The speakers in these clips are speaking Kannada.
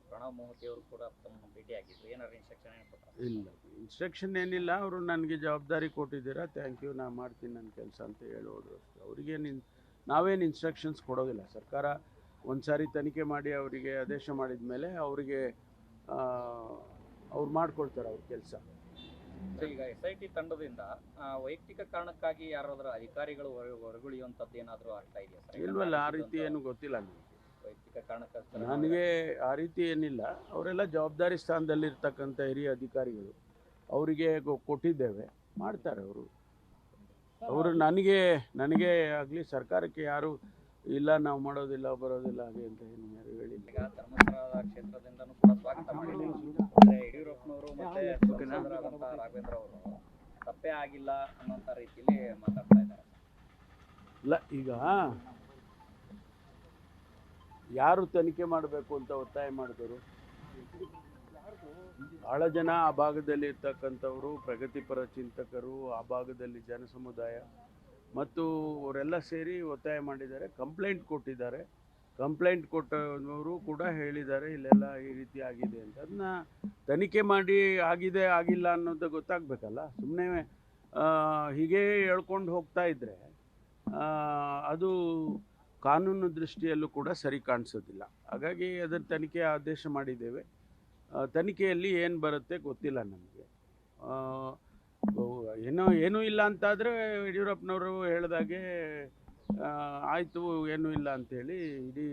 ಪ್ರಣವ್ ಮೋಹತಿ ಅವರು ಕೂಡ ತಮ್ಮನ್ನು ಭೇಟಿಯಾಗಿದ್ರು. ಏನಾದ್ರು ಇನ್ಸ್ಟ್ರಕ್ಷನ್ ಏನು ಕೊಟ್ಟರು? ಇಲ್ಲ, ಇನ್ಸ್ಟ್ರಕ್ಷನ್ ಏನಿಲ್ಲ. ಅವರು ನನಗೆ ಜವಾಬ್ದಾರಿ ಕೊಟ್ಟಿದ್ದೀರಾ, ಥ್ಯಾಂಕ್ ಯು, ನಾನು ಮಾಡ್ತೀನಿ ನನ್ನ ಕೆಲಸ ಅಂತ ಹೇಳೋದು ಅಷ್ಟೇ. ಅವ್ರಿಗೇನು ನಾವೇನು ಇನ್ಸ್ಟ್ರಕ್ಷನ್ಸ್ ಕೊಡೋದಿಲ್ಲ. ಸರ್ಕಾರ ಒಂದು ಸಾರಿ ತನಿಖೆ ಮಾಡಿ ಅವರಿಗೆ ಆದೇಶ ಮಾಡಿದ ಮೇಲೆ ಅವರಿಗೆ ಅವ್ರು ಮಾಡ್ಕೊಳ್ತಾರೆ ಅವ್ರ ಕೆಲಸ. ಈಗ SIT ತಂಡದಿಂದ ವೈಯಕ್ತಿಕ ಕಾರಣಕ್ಕಾಗಿ ಯಾರಾದರೂ ಅಧಿಕಾರಿಗಳು ಹೊರಗುಳಿಯುವಂಥದ್ದು ಏನಾದರೂ ಆಗ್ತಾ ಇದೆಯಾ ಸರ್? ಇಲ್ವಲ್ಲ, ಆ ರೀತಿ ಏನು ಗೊತ್ತಿಲ್ಲ ನನಗೆ. ವೈಯಕ್ತಿಕ ಕಾರಣಕ್ಕೋಸ್ಕರ ನನಗೆ ಆ ರೀತಿ ಏನಿಲ್ಲ. ಅವರೆಲ್ಲ ಜವಾಬ್ದಾರಿ ಸ್ಥಾನದಲ್ಲಿರ್ತಕ್ಕಂಥ ಹಿರಿಯ ಅಧಿಕಾರಿಗಳು, ಅವರಿಗೆ ಕೊಟ್ಟಿದ್ದೇವೆ, ಮಾಡ್ತಾರೆ ಅವರು ನನಗೆ ಆಗಲಿ ಸರ್ಕಾರಕ್ಕೆ ಯಾರು ಇಲ್ಲ ನಾವು ಮಾಡೋದಿಲ್ಲ ಬರೋದಿಲ್ಲ ಹಾಗೆ ಅಂತ ಏನು ಯಾರು ಹೇಳಿಲ್ಲ. ಈಗ ಧರ್ಮಸ್ಥಳದ ಕ್ಷೇತ್ರದಿಂದನೂ ಕೂಡ ಸ್ವಾಗತ ಮಾಡಿದ್ದಾರೆ. ಅಂದರೆ ಯಡಿಯೂರಪ್ಪನವರು ಮತ್ತು ಸಂಸದರಾದಂಥ ರಾಘವೇಂದ್ರ ಅವರು ತಪ್ಪೇ ಆಗಿಲ್ಲ ಅನ್ನೋಂಥ ರೀತಿಯಲ್ಲಿ ಮಾತಾಡ್ತಾ ಇದ್ದಾರೆ. ಇಲ್ಲ, ಈಗ ಯಾರು ತನಿಖೆ ಮಾಡಬೇಕು ಅಂತ ಒತ್ತಾಯ ಮಾಡಿದರು? ಬಹಳ ಜನ ಆ ಭಾಗದಲ್ಲಿ ಇರ್ತಕ್ಕಂಥವರು, ಪ್ರಗತಿಪರ ಚಿಂತಕರು, ಆ ಭಾಗದಲ್ಲಿ ಜನಸಮುದಾಯ ಮತ್ತು ಅವರೆಲ್ಲ ಸೇರಿ ಒತ್ತಾಯ ಮಾಡಿದ್ದಾರೆ, ಕಂಪ್ಲೇಂಟ್ ಕೊಟ್ಟಿದ್ದಾರೆ. ಕಂಪ್ಲೇಂಟ್ ಕೊಟ್ಟವರು ಕೂಡ ಹೇಳಿದ್ದಾರೆ ಇಲ್ಲೆಲ್ಲ ಈ ರೀತಿ ಆಗಿದೆ ಅಂತ. ಅದನ್ನ ತನಿಖೆ ಮಾಡಿ ಆಗಿದೆ ಆಗಿಲ್ಲ ಅನ್ನೋದು ಗೊತ್ತಾಗಬೇಕಲ್ಲ. ಸುಮ್ಮನೆ ಹೀಗೆ ಹೇಳ್ಕೊಂಡು ಹೋಗ್ತಾ ಇದ್ದರೆ ಅದು ಕಾನೂನು ದೃಷ್ಟಿಯಲ್ಲೂ ಕೂಡ ಸರಿ ಕಾಣಿಸೋದಿಲ್ಲ. ಹಾಗಾಗಿ ಅದರ ತನಿಖೆ ಆದೇಶ ಮಾಡಿದ್ದೇವೆ. ತನಿಖೆಯಲ್ಲಿ ಏನು ಬರುತ್ತೆ ಗೊತ್ತಿಲ್ಲ ನಮಗೆ. ಏನೂ ಇಲ್ಲ ಅಂತಾದರೆ ಯಡಿಯೂರಪ್ಪನವರು ಹೇಳಿದಾಗೆ ಆಯಿತು, ಏನೂ ಇಲ್ಲ ಅಂಥೇಳಿ ಇಡೀ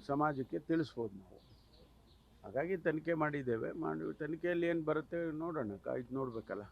ಸಮಾಜಕ್ಕೆ ತಿಳಿಸ್ಬೋದು ನಾವು. ಹಾಗಾಗಿ ತನಿಖೆ ಮಾಡಿದ್ದೇವೆ. ತನಿಖೆಯಲ್ಲಿ ಏನು ಬರುತ್ತೆ ನೋಡೋಣ, ಕಾಯ್ದು ನೋಡಬೇಕಲ್ಲ.